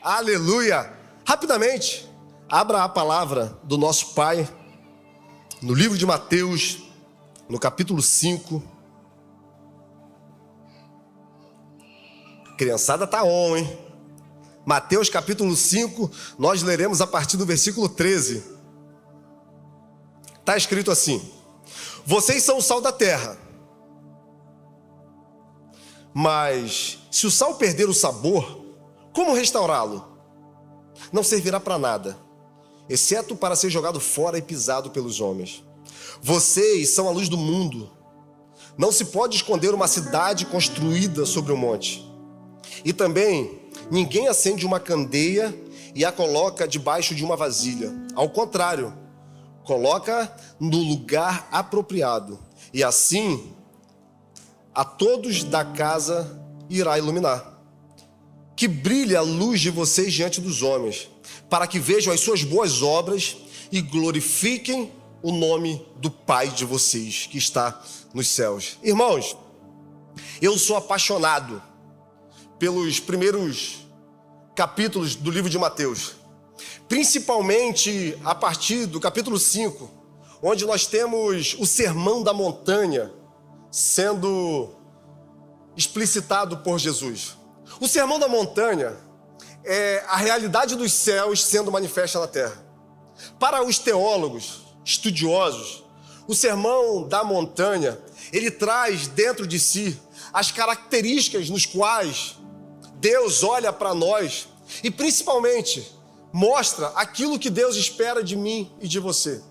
Aleluia! Rapidamente, abra a palavra do nosso Pai no livro de Mateus, no capítulo 5. Criançada tá on, hein? Mateus capítulo 5, nós leremos a partir do versículo 13. Está escrito assim: vocês são o sal da terra, mas se o sal perder o sabor, como restaurá-lo? Não servirá para nada, exceto para ser jogado fora e pisado pelos homens. Vocês são a luz do mundo. Não se pode esconder uma cidade construída sobre um monte. E também, ninguém acende uma candeia e a coloca debaixo de uma vasilha. Ao contrário, coloca no lugar apropriado. E assim, a todos da casa irá iluminar. Que brilhe a luz de vocês diante dos homens, para que vejam as suas boas obras e glorifiquem o nome do Pai de vocês, que está nos céus. Irmãos, eu sou apaixonado pelos primeiros capítulos do livro de Mateus, principalmente a partir do capítulo 5, onde nós temos o Sermão da Montanha sendo explicitado por Jesus. O Sermão da Montanha é a realidade dos céus sendo manifesta na terra. Para os teólogos, estudiosos, o Sermão da Montanha, ele traz dentro de si as características nos quais Deus olha para nós e principalmente mostra aquilo que Deus espera de mim e de você.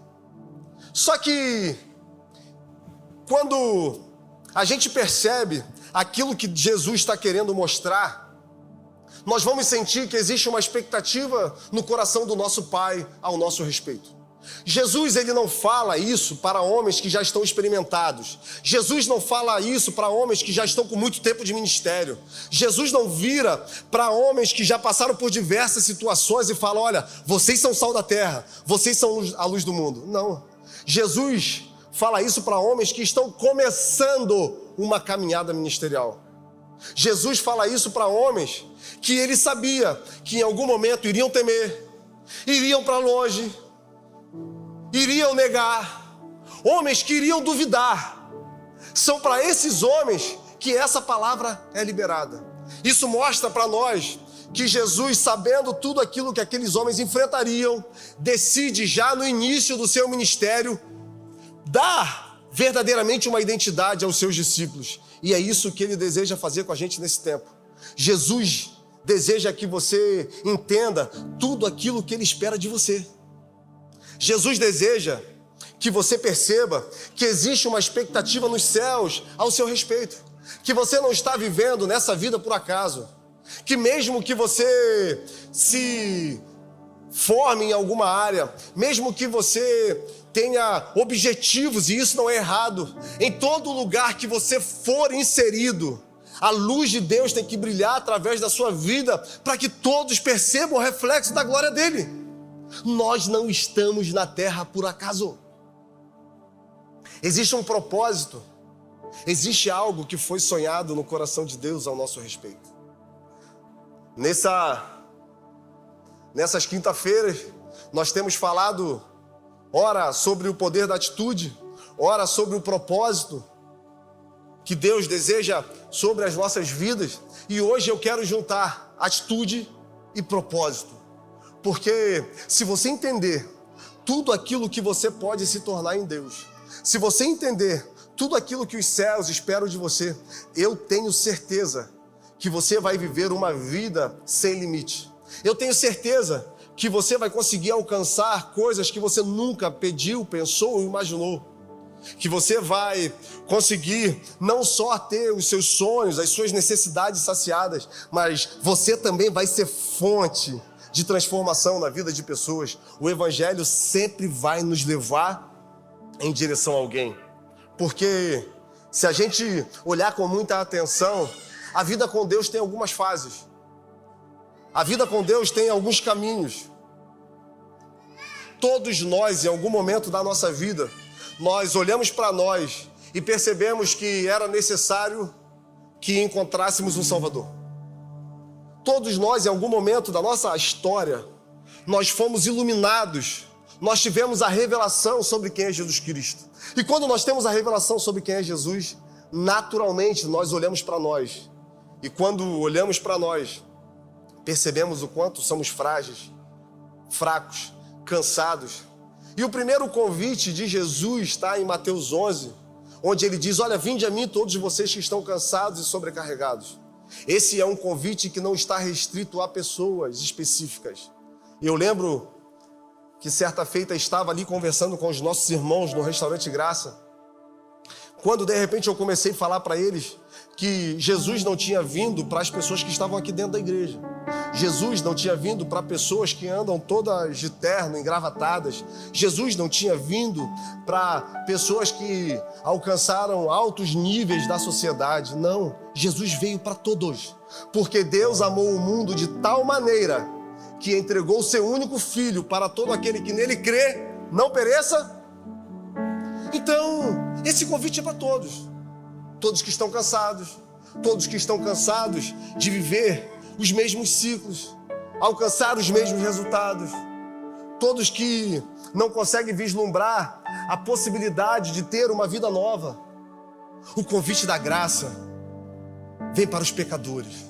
Só que quando a gente percebe aquilo que Jesus está querendo mostrar, nós vamos sentir que existe uma expectativa no coração do nosso Pai ao nosso respeito. Jesus, ele não fala isso para homens que já estão experimentados. Jesus não fala isso para homens que já estão com muito tempo de ministério. Jesus não vira para homens que já passaram por diversas situações e fala: olha, vocês são o sal da terra, vocês são a luz do mundo. Não. Jesus fala isso para homens que estão começando uma caminhada ministerial. Jesus fala isso para homens que ele sabia que em algum momento iriam temer, iriam para longe, iriam negar, homens que iriam duvidar. São para esses homens que essa palavra é liberada. Isso mostra para nós que Jesus, sabendo tudo aquilo que aqueles homens enfrentariam, decide já no início do seu ministério dar verdadeiramente uma identidade aos seus discípulos. E é isso que ele deseja fazer com a gente nesse tempo. Jesus deseja que você entenda tudo aquilo que ele espera de você. Jesus deseja que você perceba que existe uma expectativa nos céus ao seu respeito, que você não está vivendo nessa vida por acaso, que mesmo que você se forme em alguma área, mesmo que você tenha objetivos, e isso não é errado, em todo lugar que você for inserido, a luz de Deus tem que brilhar através da sua vida para que todos percebam o reflexo da glória dele. Nós não estamos na terra por acaso. Existe um propósito, existe algo que foi sonhado no coração de Deus ao nosso respeito. Nessas quinta-feiras, nós temos falado, ora sobre o poder da atitude, ora sobre o propósito que Deus deseja sobre as nossas vidas. E hoje eu quero juntar atitude e propósito. Porque se você entender tudo aquilo que você pode se tornar em Deus, se você entender tudo aquilo que os céus esperam de você, eu tenho certeza que você vai viver uma vida sem limite. Eu tenho certeza que você vai conseguir alcançar coisas que você nunca pediu, pensou ou imaginou. Que você vai conseguir não só ter os seus sonhos, as suas necessidades saciadas, mas você também vai ser fonte de transformação na vida de pessoas. O Evangelho sempre vai nos levar em direção a alguém. Porque se a gente olhar com muita atenção, a vida com Deus tem algumas fases. A vida com Deus tem alguns caminhos. Todos nós, em algum momento da nossa vida, nós olhamos para nós e percebemos que era necessário que encontrássemos um Salvador. Todos nós, em algum momento da nossa história, nós fomos iluminados, nós tivemos a revelação sobre quem é Jesus Cristo. E quando nós temos a revelação sobre quem é Jesus, naturalmente nós olhamos para nós. E quando olhamos para nós, percebemos o quanto somos frágeis, fracos, cansados. E o primeiro convite de Jesus está em Mateus 11, onde ele diz: olha, vinde a mim todos vocês que estão cansados e sobrecarregados. Esse é um convite que não está restrito a pessoas específicas. Eu lembro que certa feita estava ali conversando com os nossos irmãos no restaurante Graça, quando de repente eu comecei a falar para eles que Jesus não tinha vindo para as pessoas que estavam aqui dentro da igreja. Jesus não tinha vindo para pessoas que andam todas de terno, engravatadas. Jesus não tinha vindo para pessoas que alcançaram altos níveis da sociedade. Não, Jesus veio para todos, porque Deus amou o mundo de tal maneira que entregou o seu único filho para todo aquele que nele crê, não pereça. Então, esse convite é para todos. Todos que estão cansados, todos que estão cansados de viver os mesmos ciclos, alcançar os mesmos resultados, todos que não conseguem vislumbrar a possibilidade de ter uma vida nova. O convite da graça vem para os pecadores.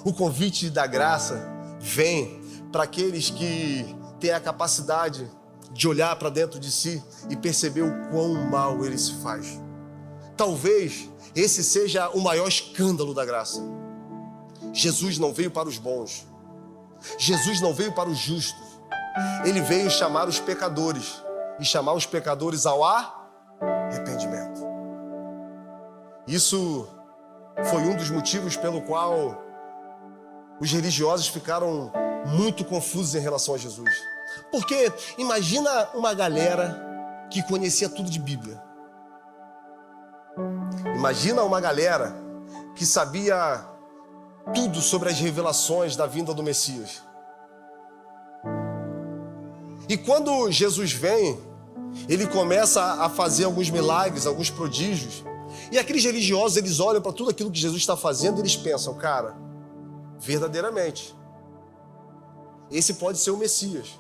O convite da graça vem para aqueles que têm a capacidade de olhar para dentro de si e perceber o quão mal ele se faz. Talvez esse seja o maior escândalo da graça. Jesus não veio para os bons. Jesus não veio para os justos. Ele veio chamar os pecadores e chamar os pecadores ao arrependimento. Isso foi um dos motivos pelo qual os religiosos ficaram muito confusos em relação a Jesus. Porque imagina uma galera que conhecia tudo de Bíblia. Imagina uma galera que sabia tudo sobre as revelações da vinda do Messias. E quando Jesus vem, ele começa a fazer alguns milagres, alguns prodígios. E aqueles religiosos, eles olham para tudo aquilo que Jesus está fazendo e eles pensam: cara, verdadeiramente, esse pode ser o Messias.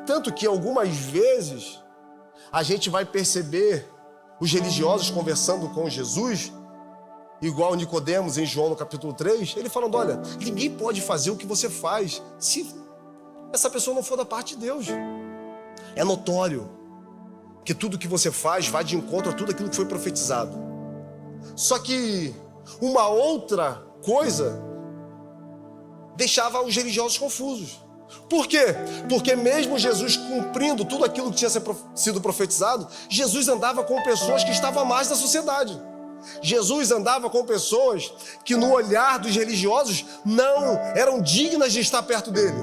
Tanto que algumas vezes a gente vai perceber os religiosos conversando com Jesus, igual Nicodemos em João no capítulo 3, ele falando: olha, ninguém pode fazer o que você faz se essa pessoa não for da parte de Deus. É notório que tudo que você faz vai de encontro a tudo aquilo que foi profetizado. Só que uma outra coisa deixava os religiosos confusos. Por quê? Porque mesmo Jesus cumprindo tudo aquilo que tinha sido profetizado, Jesus andava com pessoas que estavam à margem da sociedade. Jesus andava com pessoas que no olhar dos religiosos não eram dignas de estar perto dele.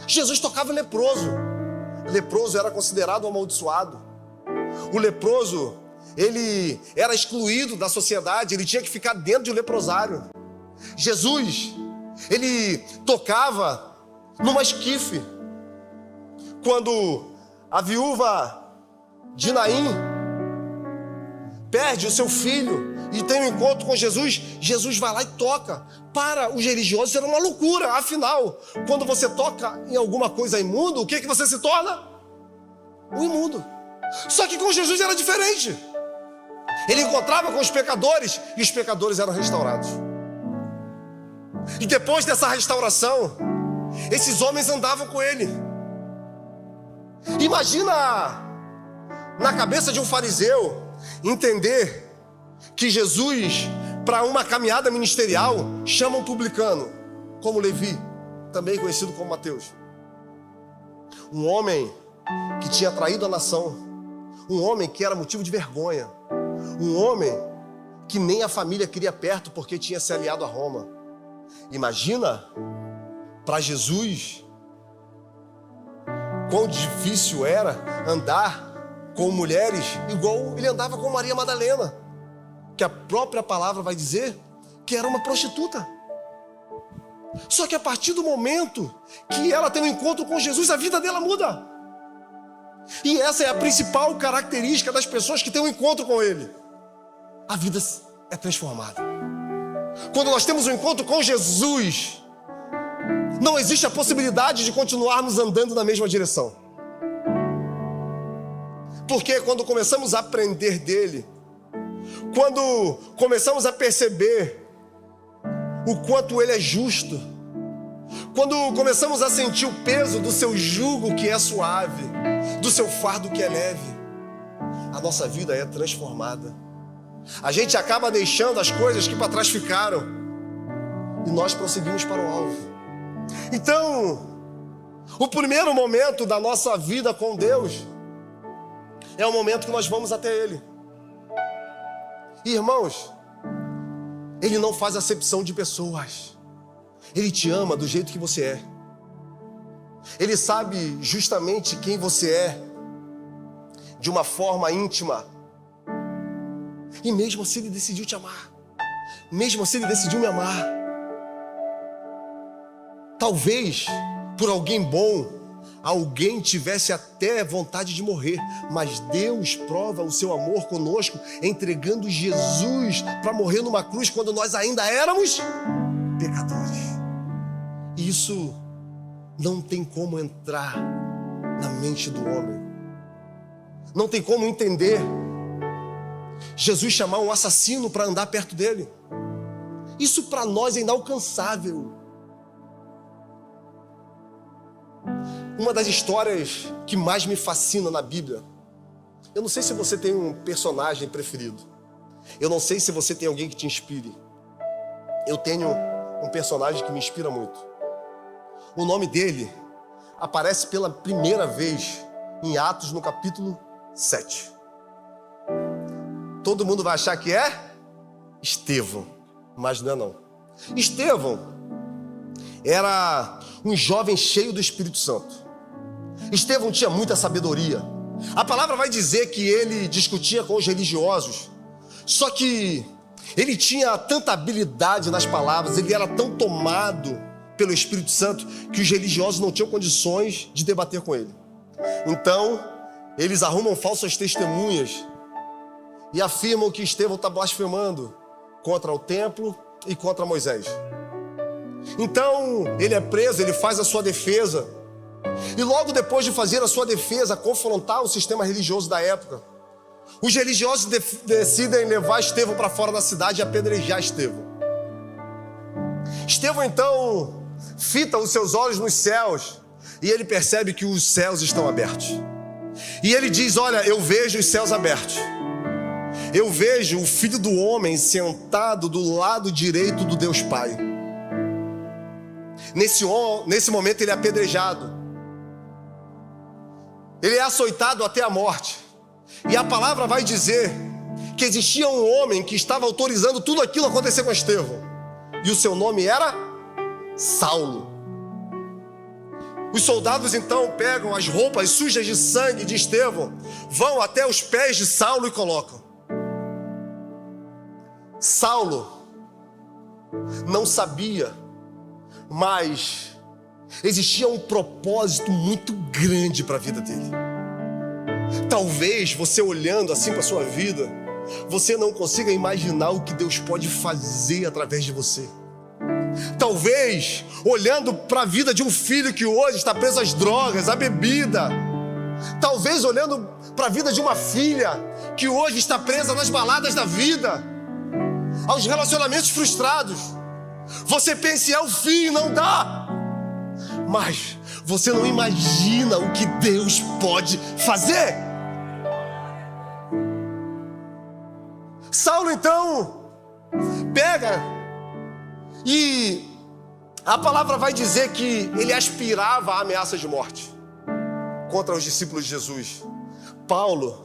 Jesus tocava leproso. Leproso era considerado um amaldiçoado. O leproso, ele era excluído da sociedade, ele tinha que ficar dentro de um leprosário. Jesus, ele tocava numa esquife. Quando a viúva de Naim perde o seu filho e tem um encontro com Jesus, Jesus vai lá e toca. Para os religiosos era uma loucura. Afinal, quando você toca em alguma coisa imundo, o que você se torna? Um imundo. Só que com Jesus era diferente. Ele encontrava com os pecadores e os pecadores eram restaurados. E depois dessa restauração, esses homens andavam com ele. Imagina na cabeça de um fariseu entender que Jesus, para uma caminhada ministerial, chama um publicano, como Levi, também conhecido como Mateus. Um homem que tinha traído a nação, um homem que era motivo de vergonha, um homem que nem a família queria perto porque tinha se aliado a Roma. Imagina para Jesus quão difícil era andar com mulheres igual ele andava com Maria Madalena, que a própria palavra vai dizer que era uma prostituta. Só que a partir do momento que ela tem um encontro com Jesus, a vida dela muda. E essa é a principal característica das pessoas que têm um encontro com ele. A vida é transformada. Quando nós temos um encontro com Jesus, Não existe a possibilidade de continuarmos andando na mesma direção. Porque quando começamos a aprender dele, quando começamos a perceber o quanto ele é justo, quando começamos a sentir o peso do seu jugo que é suave, do seu fardo que é leve, a nossa vida é transformada. A gente acaba deixando as coisas que para trás ficaram e nós prosseguimos para o alvo. Então, o primeiro momento da nossa vida com Deus é o momento que nós vamos até Ele. E, irmãos, Ele não faz acepção de pessoas. Ele te ama do jeito que você é. Ele sabe justamente quem você é, de uma forma íntima. E mesmo assim Ele decidiu te amar. Mesmo assim Ele decidiu me amar. Talvez, por alguém bom, alguém tivesse até vontade de morrer, mas Deus prova o seu amor conosco, entregando Jesus para morrer numa cruz quando nós ainda éramos pecadores. Isso não tem como entrar na mente do homem. Não tem como entender Jesus chamar um assassino para andar perto dele. Isso para nós é inalcançável. Uma das histórias que mais me fascina na Bíblia, eu não sei se você tem um personagem preferido, eu não sei se você tem alguém que te inspire. Eu tenho um personagem que me inspira muito. O nome dele aparece pela primeira vez em Atos, no capítulo 7. Todo mundo vai achar que é Estevão, mas não é não. Estevão era um jovem cheio do Espírito Santo. Estevão tinha muita sabedoria. A palavra vai dizer que ele discutia com os religiosos. Só que ele tinha tanta habilidade nas palavras, ele era tão tomado pelo Espírito Santo que os religiosos não tinham condições de debater com ele. Então, eles arrumam falsas testemunhas e afirmam que Estevão está blasfemando contra o templo e contra Moisés. Então, ele é preso, ele faz a sua defesa. E logo depois de fazer a sua defesa, confrontar o sistema religioso da época, os religiosos decidem levar Estevão para fora da cidade e apedrejar Estevão. Estevão então fita os seus olhos nos céus e ele percebe que os céus estão abertos. E ele diz: olha, eu vejo os céus abertos. Eu vejo o Filho do Homem sentado do lado direito do Deus Pai. Nesse momento ele é apedrejado. Ele é açoitado até a morte. E a palavra vai dizer que existia um homem que estava autorizando tudo aquilo acontecer com Estevão. E o seu nome era Saulo. Os soldados então pegam as roupas sujas de sangue de Estevão, vão até os pés de Saulo e colocam. Saulo não sabia, mas existia um propósito muito grande para a vida dele. Talvez você olhando assim para a sua vida, você não consiga imaginar o que Deus pode fazer através de você. Talvez olhando para a vida de um filho que hoje está preso às drogas, à bebida. Talvez olhando para a vida de uma filha que hoje está presa nas baladas da vida, aos relacionamentos frustrados. Você pensa, é o fim, não dá. Mas você não imagina o que Deus pode fazer. Saulo então pega e a palavra vai dizer que ele aspirava a ameaça de morte contra os discípulos de Jesus. Paulo,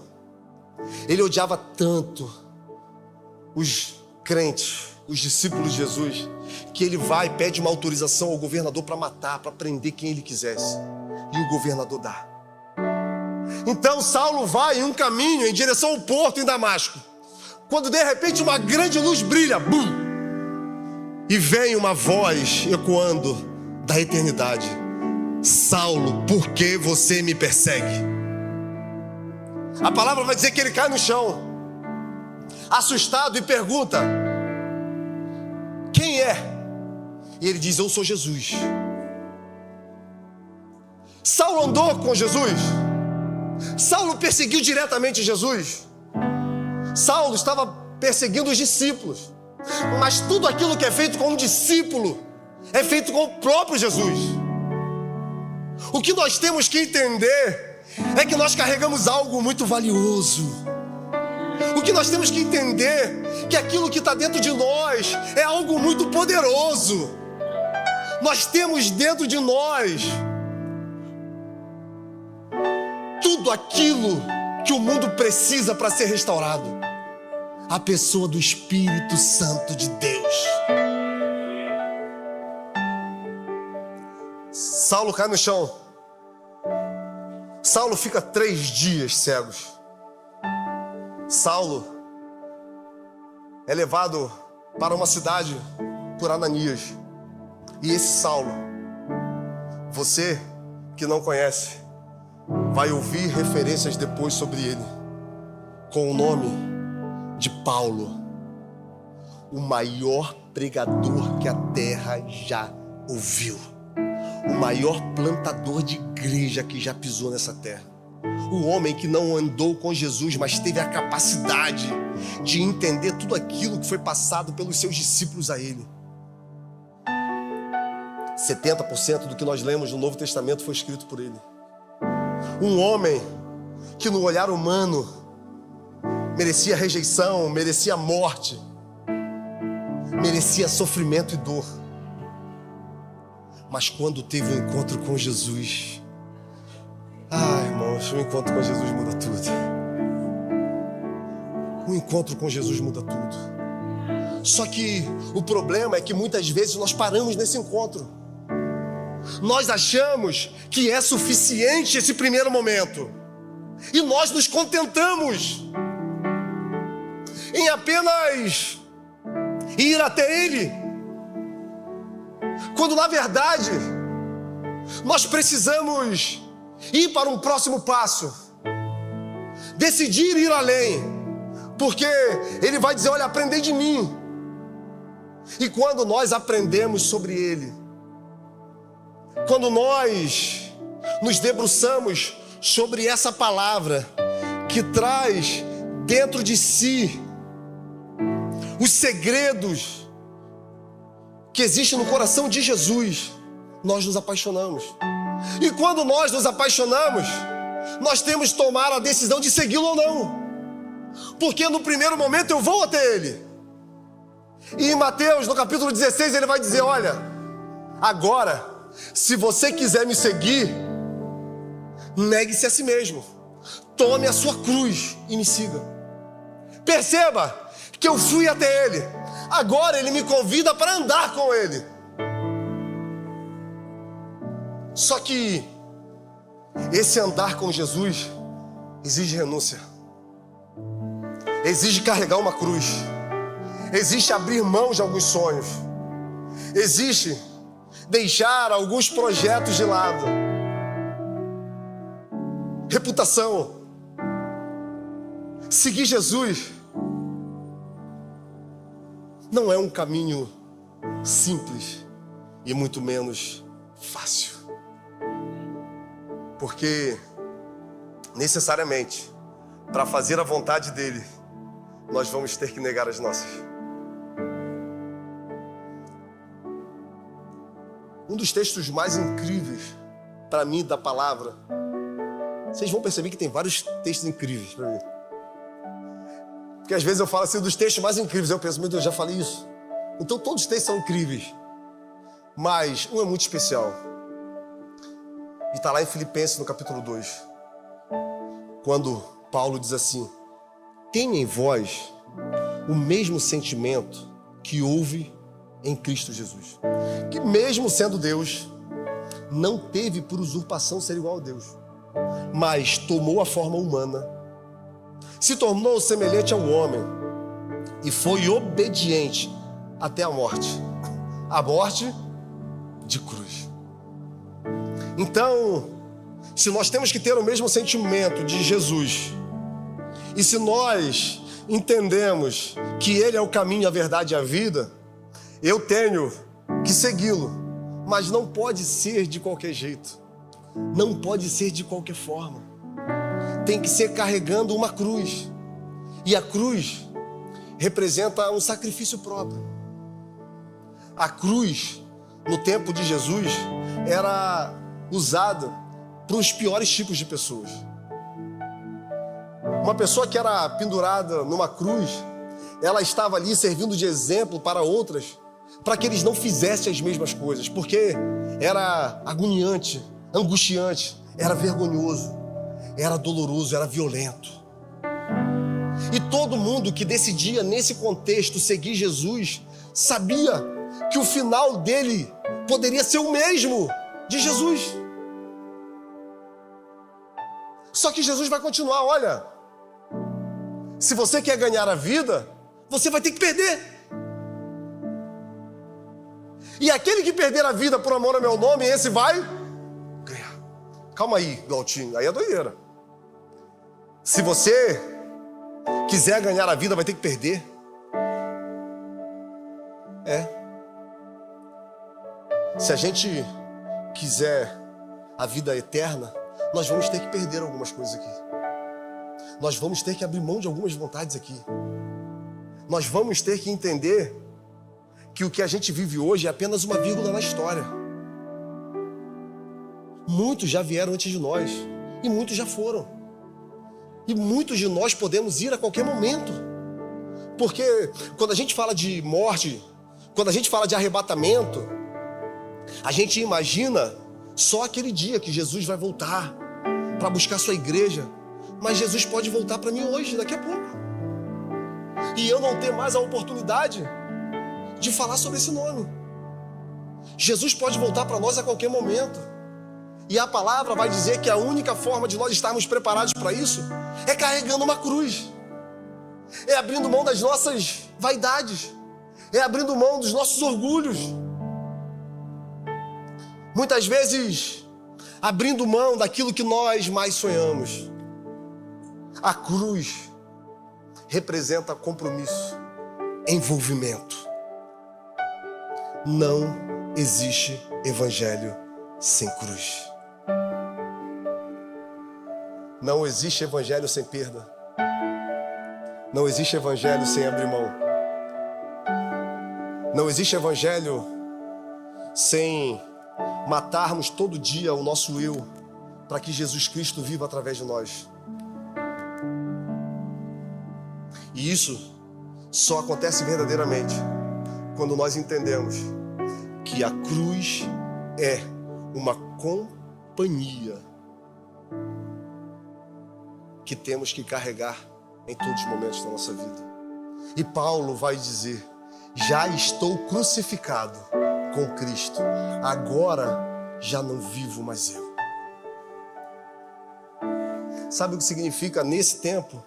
ele odiava tanto os crentes, os discípulos de Jesus, que ele vai e pede uma autorização ao governador para matar, para prender quem ele quisesse. E o governador dá. Então Saulo vai em um caminho em direção ao porto em Damasco, quando de repente uma grande luz brilha, bum! E vem uma voz ecoando da eternidade: Saulo, por que você me persegue? A palavra vai dizer que ele cai no chão, assustado, e pergunta: quem é? E ele diz: eu sou Jesus, Saulo andou com Jesus. Saulo perseguiu diretamente Jesus. Saulo estava perseguindo os discípulos. Mas tudo aquilo que é feito com um discípulo é feito com o próprio Jesus. O que nós temos que entender é que nós carregamos algo muito valioso. O que nós temos que entender é que aquilo que está dentro de nós é algo muito poderoso. Nós temos dentro de nós tudo aquilo que o mundo precisa para ser restaurado. A pessoa do Espírito Santo de Deus. Saulo cai no chão. Saulo fica 3 dias cegos. Saulo é levado para uma cidade por Ananias. E esse Saulo, você que não conhece, vai ouvir referências depois sobre ele, com o nome de Paulo, o maior pregador que a terra já ouviu, o maior plantador de igreja que já pisou nessa terra, o homem que não andou com Jesus, mas teve a capacidade de entender tudo aquilo que foi passado pelos seus discípulos a ele. 70% do que nós lemos no Novo Testamento foi escrito por ele. Um homem que no olhar humano merecia rejeição, merecia morte, merecia sofrimento e dor. Mas quando teve um encontro com Jesus, irmãos, o encontro com Jesus muda tudo. O encontro com Jesus muda tudo. Só que o problema é que muitas vezes nós paramos nesse encontro. Nós achamos que é suficiente esse primeiro momento. E nós nos contentamos em apenas ir até Ele. Quando na verdade nós precisamos ir para um próximo passo. Decidir ir além. Porque Ele vai dizer, olha, aprendei de mim. E quando nós aprendemos sobre Ele, quando nós nos debruçamos sobre essa palavra que traz dentro de si os segredos que existem no coração de Jesus, nós nos apaixonamos. E quando nós nos apaixonamos, nós temos que tomar a decisão de segui-lo ou não. Porque no primeiro momento eu vou até Ele. E em Mateus, no capítulo 16, Ele vai dizer, olha, agora, se você quiser me seguir, negue-se a si mesmo. Tome a sua cruz e me siga. Perceba que eu fui até Ele. Agora Ele me convida para andar com Ele. Só que esse andar com Jesus exige renúncia. Exige carregar uma cruz. Exige abrir mão de alguns sonhos. Exige deixar alguns projetos de lado. Reputação. Seguir Jesus não é um caminho simples e muito menos fácil. Porque necessariamente, para fazer a vontade dele, nós vamos ter que negar as nossas. Um dos textos mais incríveis para mim da palavra, vocês vão perceber que tem vários textos incríveis para mim. Porque às vezes eu falo assim, dos textos mais incríveis, eu penso, meu Deus, eu já falei isso. Então todos os textos são incríveis. Mas um é muito especial. E está lá em Filipenses, no capítulo 2. Quando Paulo diz assim, tenha em vós o mesmo sentimento que houve em Cristo Jesus, que mesmo sendo Deus, não teve por usurpação ser igual a Deus, mas tomou a forma humana, se tornou semelhante ao homem e foi obediente até a morte de cruz. Então, se nós temos que ter o mesmo sentimento de Jesus, e se nós entendemos que Ele é o caminho, a verdade e a vida, eu tenho que segui-lo, mas não pode ser de qualquer jeito. não pode ser de qualquer forma. Tem que ser carregando uma cruz. E a cruz representa um sacrifício próprio. A cruz, no tempo de Jesus, era usada para os piores tipos de pessoas. Uma pessoa que era pendurada numa cruz, ela estava ali servindo de exemplo para outras, para que eles não fizessem as mesmas coisas, porque era agoniante, angustiante, era vergonhoso, era doloroso, era violento. E todo mundo que decidia nesse contexto seguir Jesus, sabia que o final dele poderia ser o mesmo de Jesus. Só que Jesus vai continuar, olha, se você quer ganhar a vida, você vai ter que perder. E aquele que perder a vida por amor ao meu nome, esse vai ganhar. Calma aí, Glautinho, aí é doideira. Se você quiser ganhar a vida, vai ter que perder. Se a gente quiser a vida eterna, nós vamos ter que perder algumas coisas aqui. Nós vamos ter que abrir mão de algumas vontades aqui. Nós vamos ter que entender que o que a gente vive hoje é apenas uma vírgula na história. Muitos já vieram antes de nós e muitos já foram. E muitos de nós podemos ir a qualquer momento. Porque quando a gente fala de morte, quando a gente fala de arrebatamento, a gente imagina só aquele dia que Jesus vai voltar para buscar sua igreja. Mas Jesus pode voltar para mim hoje, daqui a pouco. E eu não ter mais a oportunidade de falar sobre esse nome. Jesus pode voltar para nós a qualquer momento. E a palavra vai dizer que a única forma de nós estarmos preparados para isso é carregando uma cruz. É abrindo mão das nossas vaidades. É abrindo mão dos nossos orgulhos. Muitas vezes, abrindo mão daquilo que nós mais sonhamos. A cruz representa compromisso, envolvimento. Não existe evangelho sem cruz. Não existe evangelho sem perda. Não existe evangelho sem abrir mão. Não existe evangelho sem matarmos todo dia o nosso eu, para que Jesus Cristo viva através de nós. E isso só acontece verdadeiramente quando nós entendemos que a cruz é uma companhia que temos que carregar em todos os momentos da nossa vida. E Paulo vai dizer: já estou crucificado com Cristo, agora já não vivo mais eu. Sabe o que significa nesse tempo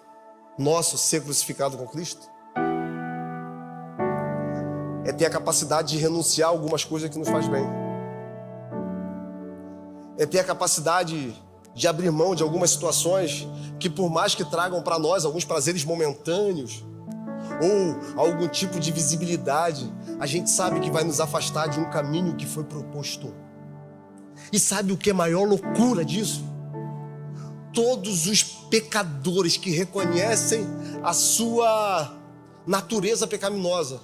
nosso ser crucificado com Cristo? É ter a capacidade de renunciar a algumas coisas que nos faz bem. É ter a capacidade de abrir mão de algumas situações que, por mais que tragam para nós alguns prazeres momentâneos ou algum tipo de visibilidade, a gente sabe que vai nos afastar de um caminho que foi proposto. E sabe o que é a maior loucura disso? Todos os pecadores que reconhecem a sua natureza pecaminosa,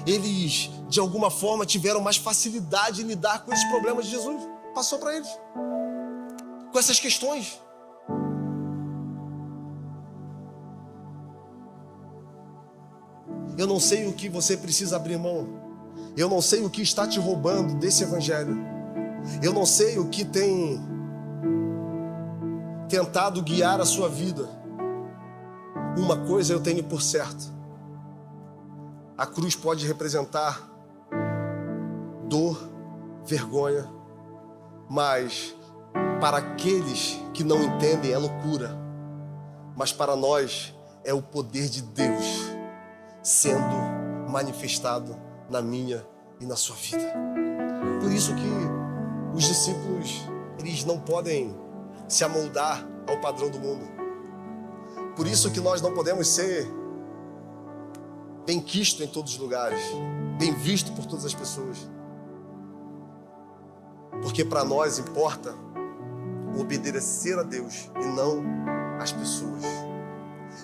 eles, de alguma forma, tiveram mais facilidade em lidar com esses problemas de Jesus. Passou para eles. Com essas questões. Eu não sei o que você precisa abrir mão. Eu não sei o que está te roubando desse evangelho. Eu não sei o que tem tentado guiar a sua vida. Uma coisa eu tenho por certo: a cruz pode representar dor, vergonha, mas para aqueles que não entendem é loucura, mas para nós é o poder de Deus sendo manifestado na minha e na sua vida. Por isso que os discípulos, eles não podem se amoldar ao padrão do mundo. Por isso que nós não podemos ser bem quisto em todos os lugares, bem visto por todas as pessoas. Porque para nós importa obedecer a Deus e não as pessoas.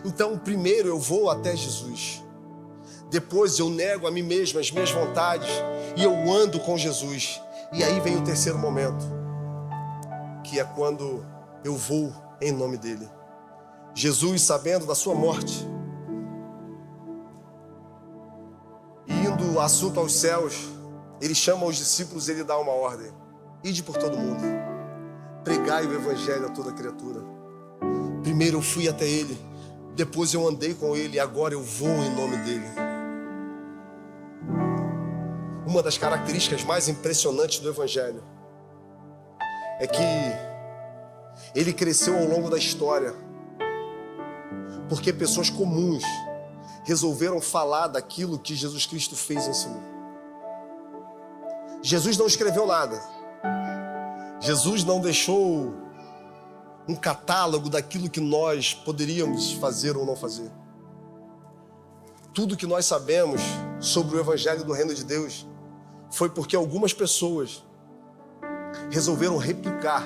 Então, primeiro eu vou até Jesus. Depois eu nego a mim mesmo, as minhas vontades, e eu ando com Jesus. E aí vem o terceiro momento, que é quando eu vou em nome dele. Jesus, sabendo da sua morte, indo assunto aos céus, ele chama os discípulos e ele dá uma ordem: ide por todo mundo, pregai o evangelho a toda criatura. Primeiro eu fui até ele, depois eu andei com ele, e agora eu vou em nome dele. Uma das características mais impressionantes do evangelho é que ele cresceu ao longo da história, porque pessoas comuns resolveram falar daquilo que Jesus Cristo fez e ensinou. Jesus não escreveu nada. Jesus não deixou um catálogo daquilo que nós poderíamos fazer ou não fazer. Tudo que nós sabemos sobre o Evangelho do Reino de Deus foi porque algumas pessoas resolveram replicar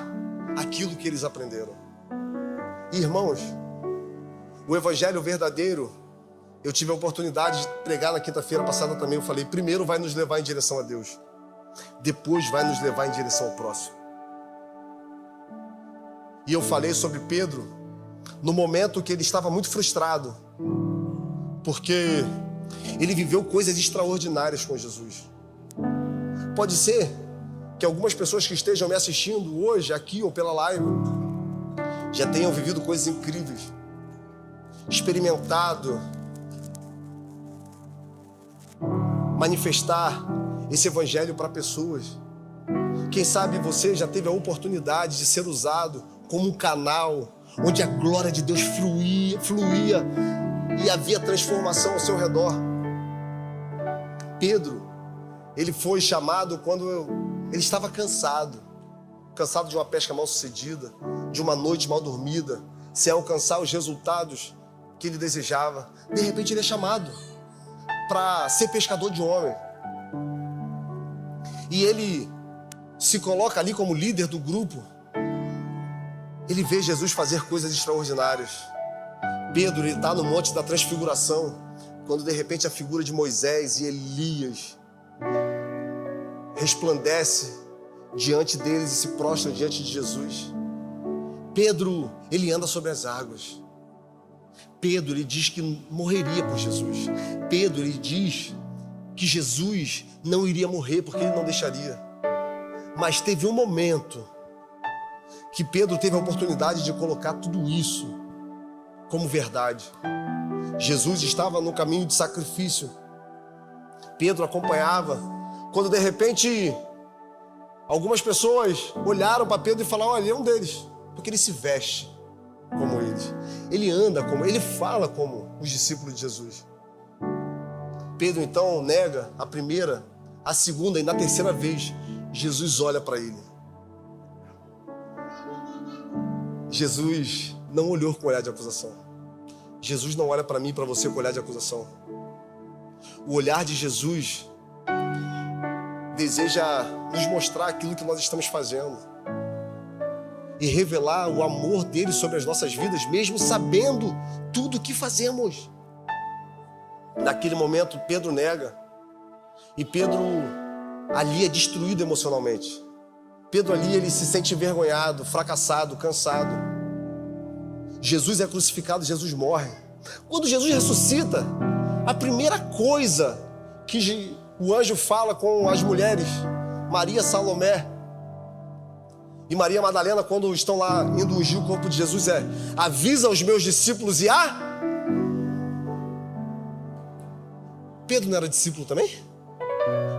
aquilo que eles aprenderam. E, irmãos, o Evangelho verdadeiro, eu tive a oportunidade de pregar na quinta-feira passada também. Eu falei, primeiro vai nos levar em direção a Deus, depois vai nos levar em direção ao próximo. E eu falei sobre Pedro no momento que ele estava muito frustrado, porque ele viveu coisas extraordinárias com Jesus. Pode ser que algumas pessoas que estejam me assistindo hoje, aqui ou pela live, já tenham vivido coisas incríveis, experimentado, manifestar esse evangelho para pessoas. Quem sabe você já teve a oportunidade de ser usado como um canal onde a glória de Deus fluía e havia transformação ao seu redor. Pedro, ele foi chamado quando ele estava cansado de uma pesca mal sucedida, de uma noite mal dormida, sem alcançar os resultados que ele desejava. De repente ele é chamado para ser pescador de homem. E ele se coloca ali como líder do grupo. Ele vê Jesus fazer coisas extraordinárias. Pedro está no Monte da Transfiguração, quando de repente a figura de Moisés e Elias resplandece diante deles e se prostra diante de Jesus. Pedro, ele anda sobre as águas. Pedro, ele diz que morreria por Jesus. Pedro, ele diz que Jesus não iria morrer porque ele não deixaria. Mas teve um momento que Pedro teve a oportunidade de colocar tudo isso como verdade. Jesus estava no caminho de sacrifício. Pedro acompanhava, quando de repente algumas pessoas olharam para Pedro e falaram, olha, ele é um deles, porque ele se veste como eles. Ele anda como, ele fala como os discípulos de Jesus. Pedro então nega a primeira, a segunda e na terceira vez, Jesus olha para ele. Jesus não olhou com olhar de acusação. Jesus não olha para mim e para você com olhar de acusação. O olhar de Jesus deseja nos mostrar aquilo que nós estamos fazendo e revelar o amor dele sobre as nossas vidas, mesmo sabendo tudo o que fazemos. Naquele momento, Pedro nega, e Pedro ali é destruído emocionalmente. Pedro ali, ele se sente envergonhado, fracassado, cansado. Jesus é crucificado, Jesus morre. Quando Jesus ressuscita, a primeira coisa que o anjo fala com as mulheres, Maria, Salomé e Maria Madalena, quando estão lá indo ungir o corpo de Jesus, é: avisa os meus discípulos e Pedro não era discípulo também?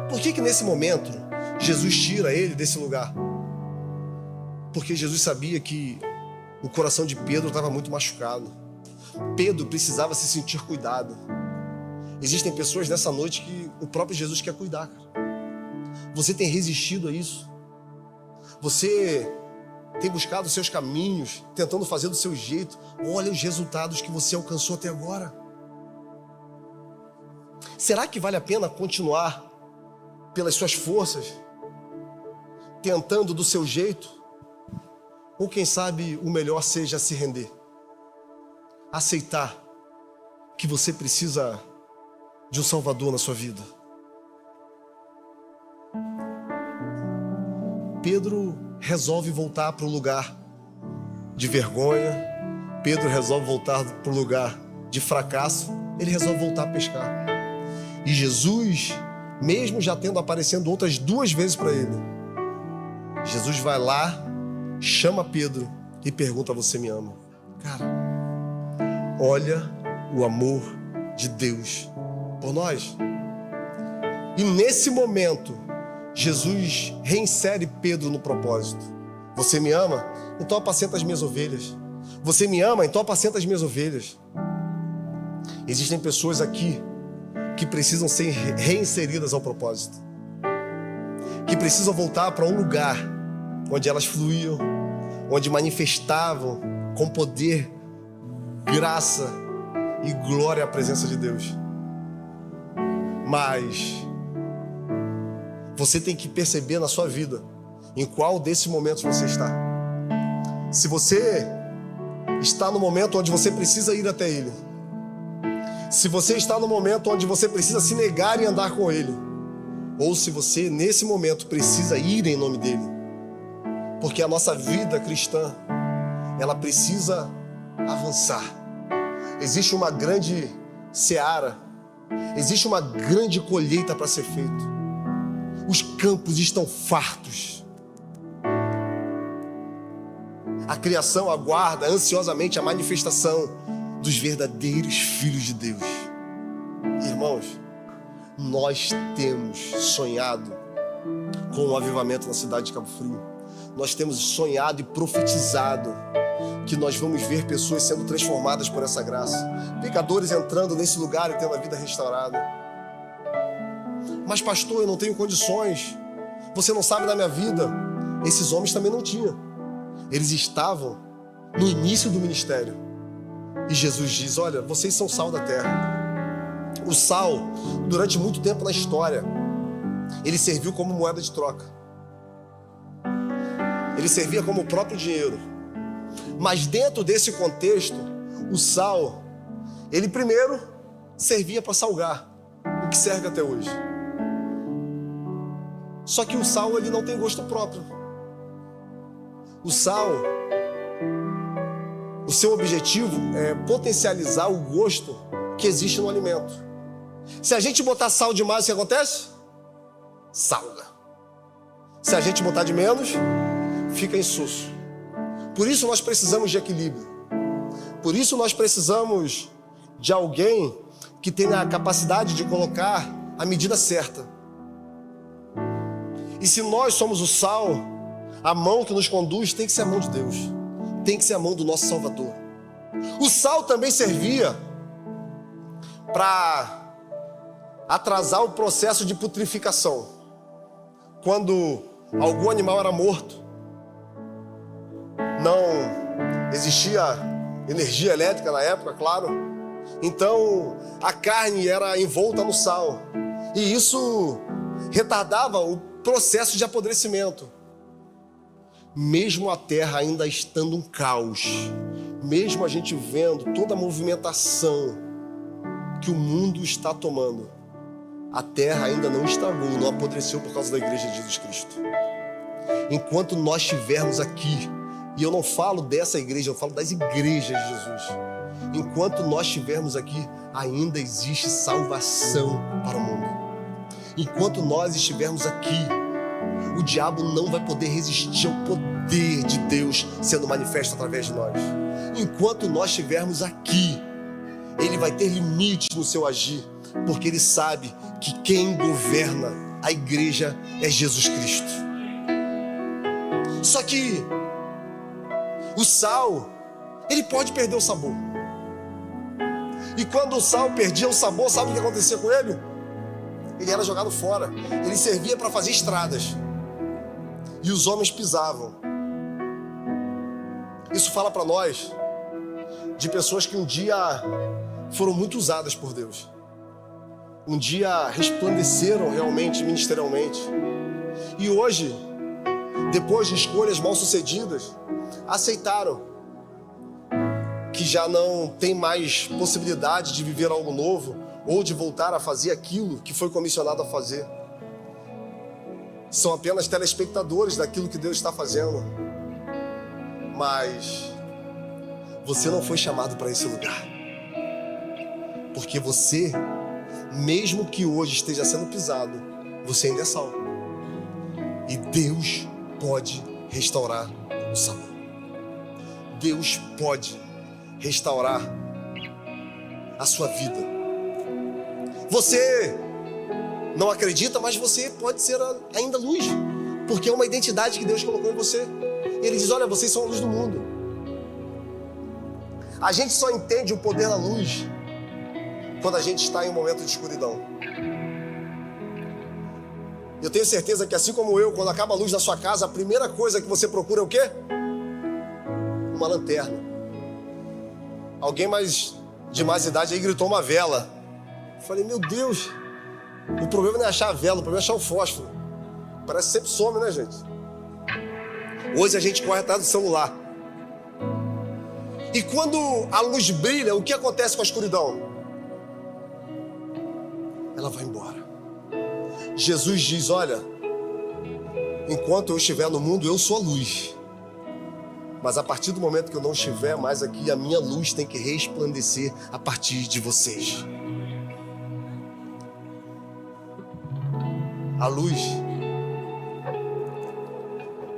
Por que nesse momento Jesus tira ele desse lugar? Porque Jesus sabia que o coração de Pedro estava muito machucado. Pedro precisava se sentir cuidado. Existem pessoas nessa noite que o próprio Jesus quer cuidar, cara. Você tem resistido a isso? Você tem buscado os seus caminhos, tentando fazer do seu jeito. Olha os resultados que você alcançou até agora. Será que vale a pena continuar pelas suas forças? tentando do seu jeito, ou quem sabe o melhor seja se render, aceitar que você precisa de um Salvador na sua vida. Pedro resolve voltar para o lugar de vergonha, Pedro resolve voltar para o lugar de fracasso, ele resolve voltar a pescar. E Jesus, mesmo já tendo aparecendo outras 2 vezes para ele, Jesus vai lá, chama Pedro e pergunta: você me ama? Cara, olha o amor de Deus por nós. E nesse momento, Jesus reinsere Pedro no propósito. Você me ama? Então apacenta as minhas ovelhas. Você me ama? Então apacenta as minhas ovelhas. Existem pessoas aqui que precisam ser reinseridas ao propósito, que precisam voltar para um lugar onde elas fluíam, onde manifestavam com poder, graça e glória a presença de Deus. Mas você tem que perceber na sua vida em qual desses momentos você está. Se você está no momento onde você precisa ir até Ele, se você está no momento onde você precisa se negar e andar com Ele, ou se você nesse momento precisa ir em nome dEle, porque a nossa vida cristã, ela precisa avançar. Existe uma grande seara, existe uma grande colheita para ser feita. Os campos estão fartos. A criação aguarda ansiosamente a manifestação dos verdadeiros filhos de Deus. Irmãos, nós temos sonhado com um avivamento na cidade de Cabo Frio. Nós temos sonhado e profetizado que nós vamos ver pessoas sendo transformadas por essa graça, pecadores entrando nesse lugar e tendo a vida restaurada. Mas pastor, eu não tenho condições, você não sabe da minha vida. Esses homens também não tinham. Eles estavam no início do ministério. E Jesus diz: olha, vocês são sal da terra. O sal, durante muito tempo na história, ele serviu como moeda de troca. Ele servia como o próprio dinheiro. Mas dentro desse contexto, o sal, ele primeiro servia para salgar, o que serve até hoje. Só que o sal, ele não tem gosto próprio. O sal, o seu objetivo é potencializar o gosto que existe no alimento. Se a gente botar sal demais, o que acontece? Salga. Se a gente botar de menos, fica insosso. Por isso nós precisamos de equilíbrio. Por isso nós precisamos de alguém que tenha a capacidade de colocar a medida certa. E se nós somos o sal, a mão que nos conduz tem que ser a mão de Deus. Tem que ser a mão do nosso Salvador. O sal também servia para atrasar o processo de putrificação. Quando algum animal era morto, não existia energia elétrica na época, claro. Então a carne era envolta no sal. E isso retardava o processo de apodrecimento. Mesmo a terra ainda estando um caos, mesmo a gente vendo toda a movimentação que o mundo está tomando, a terra ainda não estragou, não apodreceu por causa da igreja de Jesus Cristo. Enquanto nós estivermos aqui, e eu não falo dessa igreja, eu falo das igrejas de Jesus. Enquanto nós estivermos aqui, ainda existe salvação para o mundo. Enquanto nós estivermos aqui, o diabo não vai poder resistir ao poder de Deus sendo manifesto através de nós. Enquanto nós estivermos aqui, ele vai ter limites no seu agir, porque ele sabe que quem governa a igreja é Jesus Cristo. Só que o sal, ele pode perder o sabor. E quando o sal perdia o sabor, sabe o que acontecia com ele? Ele era jogado fora. Ele servia para fazer estradas. E os homens pisavam. Isso fala para nós de pessoas que um dia foram muito usadas por Deus. Um dia resplandeceram realmente ministerialmente. E hoje depois de escolhas mal sucedidas, aceitaram que já não tem mais possibilidade de viver algo novo ou de voltar a fazer aquilo que foi comissionado a fazer. São apenas telespectadores daquilo que Deus está fazendo. Mas você não foi chamado para esse lugar. Porque você, mesmo que hoje esteja sendo pisado, você ainda é salvo. E Deus pode restaurar o sabor. Deus pode restaurar a sua vida. Você não acredita, mas você pode ser ainda luz, porque é uma identidade que Deus colocou em você. E Ele diz: olha, vocês são a luz do mundo. A gente só entende o poder da luz quando a gente está em um momento de escuridão. Eu tenho certeza que, assim como eu, quando acaba a luz da sua casa, a primeira coisa que você procura é o quê? Uma lanterna. Alguém de mais idade aí gritou uma vela. Eu falei: meu Deus, o problema não é achar a vela, o problema é achar o fósforo. Parece que sempre some, né, gente? Hoje a gente corre atrás do celular. E quando a luz brilha, o que acontece com a escuridão? Ela vai embora. Jesus diz: olha, enquanto eu estiver no mundo, eu sou a luz. Mas a partir do momento que eu não estiver mais aqui, a minha luz tem que resplandecer a partir de vocês. A luz,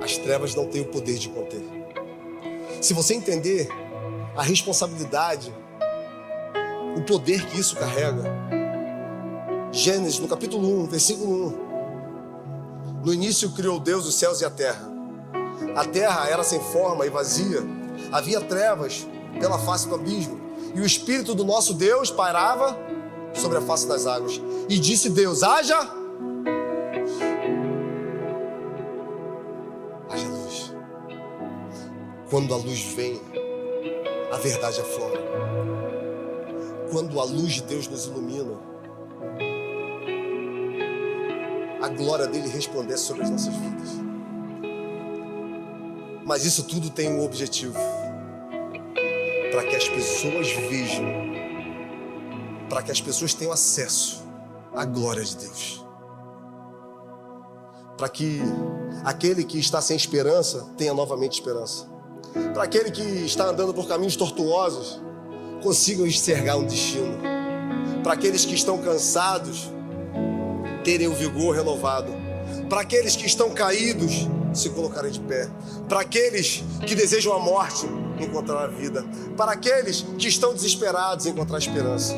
as trevas não têm o poder de conter. Se você entender a responsabilidade, o poder que isso carrega, Gênesis, no capítulo 1, versículo 1. No início criou Deus os céus e a terra. A terra era sem forma e vazia. Havia trevas pela face do abismo. E o Espírito do nosso Deus pairava sobre a face das águas. E disse Deus: haja luz. Quando a luz vem, a verdade aflora. Quando a luz de Deus nos ilumina, a glória dele resplandece sobre as nossas vidas. Mas isso tudo tem um objetivo: para que as pessoas vejam, para que as pessoas tenham acesso à glória de Deus, para que aquele que está sem esperança tenha novamente esperança, para aquele que está andando por caminhos tortuosos consigam enxergar um destino, para aqueles que estão cansados terem o vigor renovado, para aqueles que estão caídos se colocarem de pé, para aqueles que desejam a morte encontrar a vida, para aqueles que estão desesperados encontrar a esperança.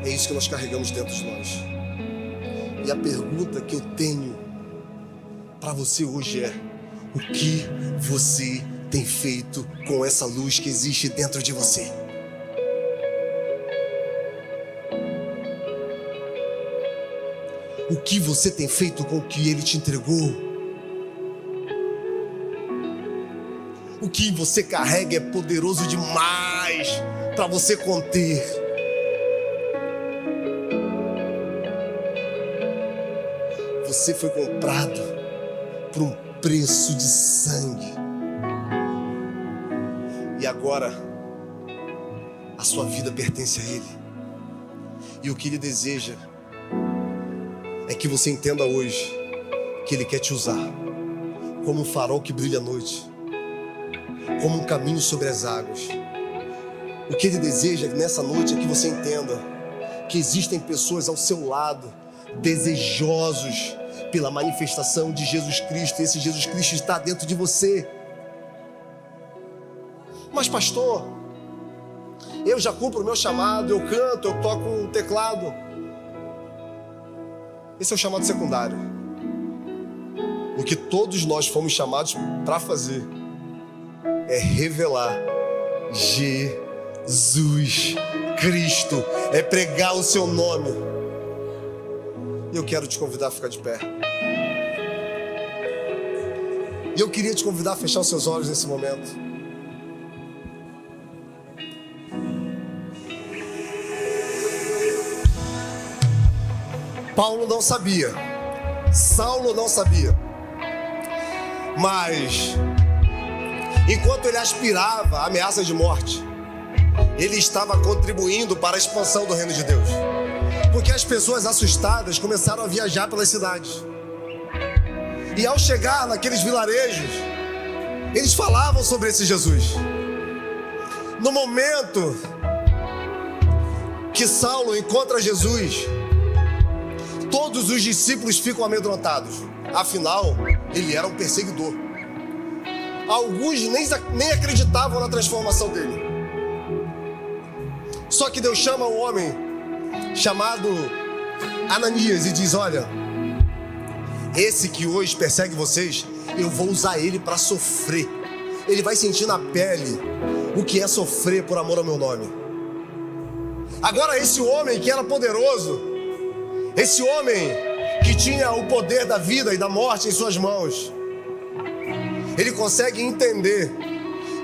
É isso que nós carregamos dentro de nós. E a pergunta que eu tenho para você hoje é: o que você tem feito com essa luz que existe dentro de você? O que você tem feito com o que Ele te entregou? O que você carrega é poderoso demais para você conter. Você foi comprado por um preço de sangue. E agora a sua vida pertence a Ele. E o que Ele deseja é que você entenda hoje que Ele quer te usar como um farol que brilha à noite, como um caminho sobre as águas. O que Ele deseja nessa noite é que você entenda que existem pessoas ao seu lado desejosos pela manifestação de Jesus Cristo. Esse Jesus Cristo está dentro de você. Mas pastor, eu já cumpro o meu chamado, eu canto, eu toco o teclado. Esse é o chamado secundário. O que todos nós fomos chamados para fazer é revelar Jesus Cristo, é pregar o seu nome. E eu quero te convidar a ficar de pé. E eu queria te convidar a fechar os seus olhos nesse momento. Paulo não sabia Saulo não sabia. Mas, enquanto ele aspirava a ameaça de morte, ele estava contribuindo para a expansão do reino de Deus. Porque as pessoas assustadas começaram a viajar pelas cidades. E ao chegar naqueles vilarejos, eles falavam sobre esse Jesus. No momento que Saulo encontra Jesus, todos os discípulos ficam amedrontados. Afinal, ele era um perseguidor. Alguns nem acreditavam na transformação dele. Só que Deus chama um homem chamado Ananias e diz: olha, esse que hoje persegue vocês, eu vou usar ele para sofrer. Ele vai sentir na pele o que é sofrer por amor ao meu nome. Agora esse homem que era poderoso, esse homem que tinha o poder da vida e da morte em suas mãos, ele consegue entender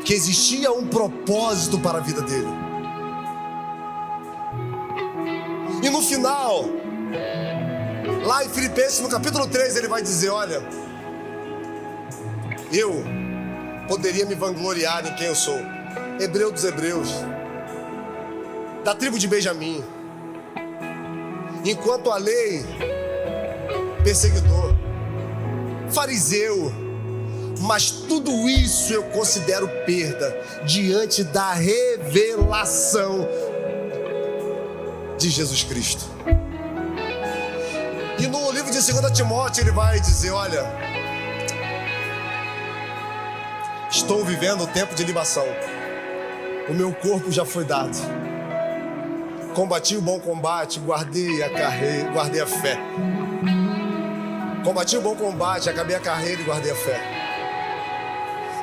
que existia um propósito para a vida dele. E no final, lá em Filipenses, no capítulo 3, ele vai dizer: olha, eu poderia me vangloriar em quem eu sou. Hebreu dos hebreus, da tribo de Benjamim. Enquanto a lei, perseguidor, fariseu, mas tudo isso eu considero perda diante da revelação de Jesus Cristo. E no livro de 2 Timóteo ele vai dizer: olha, estou vivendo o tempo de libação, o meu corpo já foi dado, combati o bom combate, guardei a fé. Combati o bom combate, acabei a carreira e guardei a fé.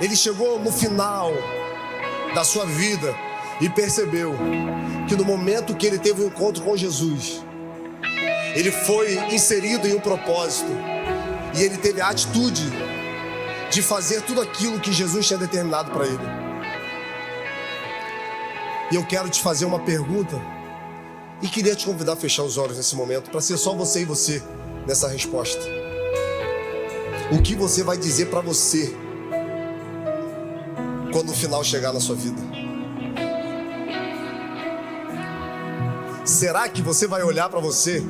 Ele chegou no final da sua vida e percebeu que no momento que ele teve um encontro com Jesus, ele foi inserido em um propósito e ele teve a atitude de fazer tudo aquilo que Jesus tinha determinado para ele. E eu quero te fazer uma pergunta e queria te convidar a fechar os olhos nesse momento, para ser só você e você nessa resposta. O que você vai dizer para você quando o final chegar na sua vida? Será que você vai olhar para você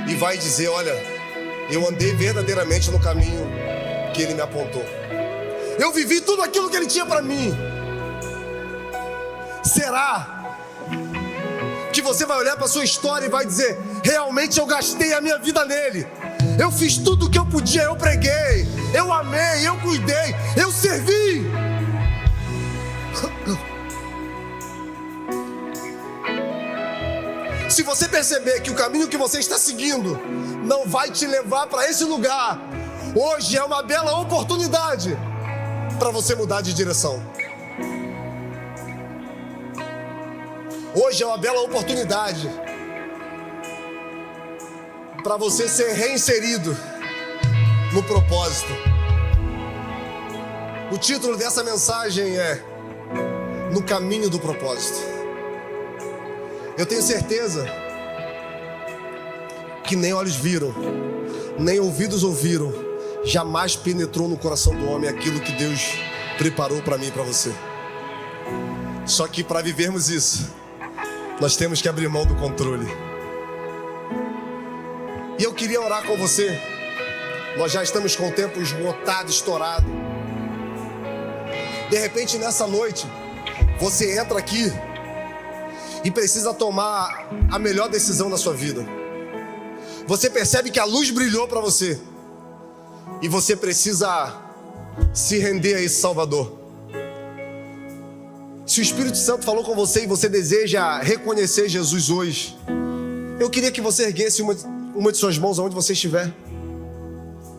e vai dizer: olha, eu andei verdadeiramente no caminho que ele me apontou, eu vivi tudo aquilo que ele tinha para mim? Será que você vai olhar para sua história e vai dizer: realmente eu gastei a minha vida nele, eu fiz tudo o que eu podia, eu preguei, eu amei, eu cuidei, eu servi? Se você perceber que o caminho que você está seguindo não vai te levar para esse lugar, hoje é uma bela oportunidade para você mudar de direção. Hoje é uma bela oportunidade para você ser reinserido no propósito. O título dessa mensagem é No Caminho do Propósito. Eu tenho certeza que nem olhos viram, nem ouvidos ouviram, jamais penetrou no coração do homem aquilo que Deus preparou para mim e para você. Só que para vivermos isso, nós temos que abrir mão do controle. E eu queria orar com você. Nós já estamos com o tempo esgotado, estourado. De repente, nessa noite, você entra aqui e precisa tomar a melhor decisão da sua vida. Você percebe que a luz brilhou para você e você precisa se render a esse Salvador. Se o Espírito Santo falou com você e você deseja reconhecer Jesus hoje, eu queria que você erguesse uma de suas mãos aonde você estiver.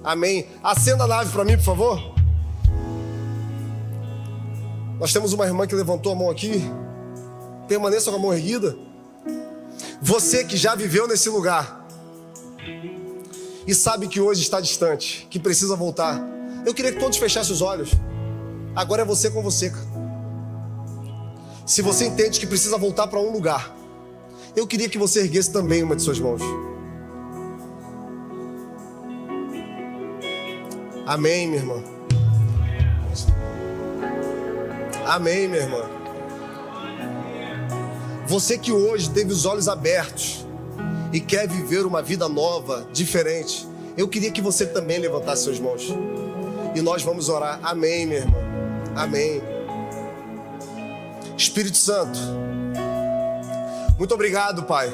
Amém. Acenda a nave para mim, por favor. Nós temos uma irmã que levantou a mão aqui. Permaneça com a mão erguida. Você que já viveu nesse lugar e sabe que hoje está distante, que precisa voltar, eu queria que todos fechassem os olhos. Agora é você com você, cara. Se você entende que precisa voltar para um lugar, eu queria que você erguesse também uma de suas mãos. Amém, minha irmã. Amém, minha irmã. Você que hoje teve os olhos abertos e quer viver uma vida nova, diferente, eu queria que você também levantasse suas mãos. E nós vamos orar. Amém, minha irmã. Amém. Espírito Santo, muito obrigado, Pai,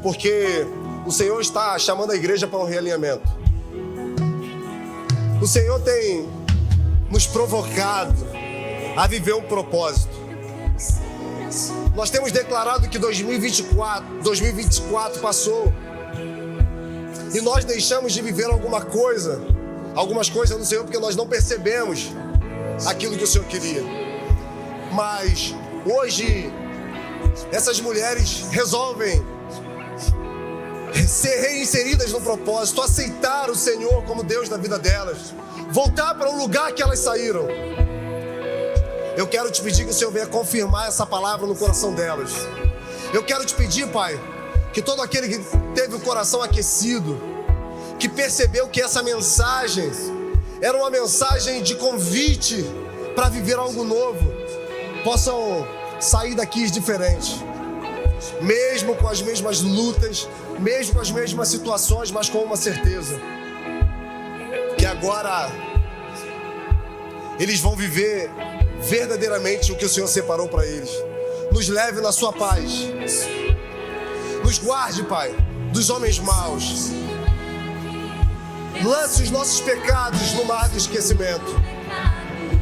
porque o Senhor está chamando a igreja para um realinhamento. O Senhor tem nos provocado a viver um propósito. Nós temos declarado que 2024 passou e nós deixamos de viver algumas coisas no Senhor porque nós não percebemos aquilo que o Senhor queria. Mas hoje essas mulheres resolvem ser reinseridas no propósito, aceitar o Senhor como Deus da vida delas, voltar para o lugar que elas saíram. Eu quero te pedir que o Senhor venha confirmar essa palavra no coração delas. Eu quero te pedir, Pai, que todo aquele que teve o coração aquecido, que percebeu que essa mensagem era uma mensagem de convite para viver algo novo, possam sair daqui diferentes, mesmo com as mesmas lutas, mesmo com as mesmas situações, mas com uma certeza, que agora eles vão viver verdadeiramente o que o Senhor separou para eles. Nos leve na sua paz, nos guarde, Pai, dos homens maus, lance os nossos pecados no mar do esquecimento,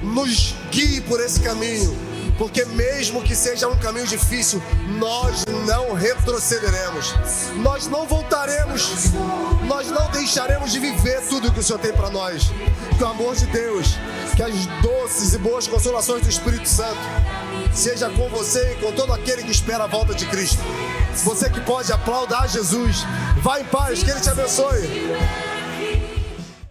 nos guie por esse caminho, porque mesmo que seja um caminho difícil, nós não retrocederemos, nós não voltaremos, nós não deixaremos de viver tudo que o Senhor tem para nós. Que o amor de Deus, que as doces e boas consolações do Espírito Santo seja com você e com todo aquele que espera a volta de Cristo. Você que pode, aplaudar Jesus. Vá em paz, que Ele te abençoe.